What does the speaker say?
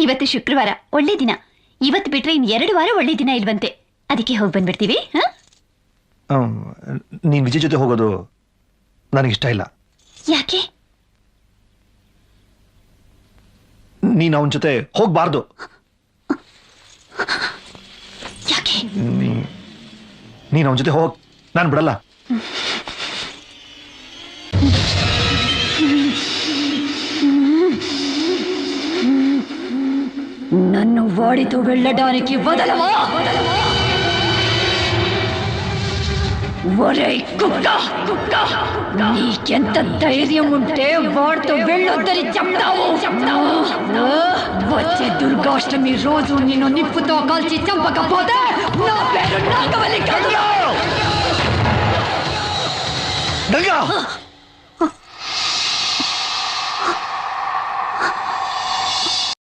ಇವತ್ತು ಶುಕ್ರವಾರ ಒಳ್ಳೆ ದಿನ. ಇವತ್ತು ಬಿಟ್ರೆ ಇನ್ 2 ವಾರ ಒಳ್ಳೆ ದಿನ ಇಲ್ವಂತೆ. ಅದಕ್ಕೆ ಹೋಗಿ ಬಂದ್ಬಿಡ್ತೀವಿ. ನೀನ್ ವಿಜಯ್ ಜೊತೆ ಹೋಗೋದು ನನಗಿಷ್ಟ ಇಲ್ಲ. ಯಾಕೆ? ನೀನ್ ಅವನ ಜೊತೆ ಹೋಗ್ಬಾರ್ದು. ಯಾಕೆ? ನೀನ್ ಅವನ ಜೊತೆ ಹೋಗ್, ನಾನು ಬಿಡಲ್ಲ. నన్ను వాడితో వెళ్ళడానికి వదలవా? ఒరేయ్ కుక్క, నీకెంత ధైర్యం ఉంటే వాడితో వెళ్ళొద్దని చెప్తావు? వచ్చే దుర్గాష్టమి రోజు నిన్ను నిప్పుతో కాల్చి చంపకపోతే నా పేరు నాగవల్లి కాదు.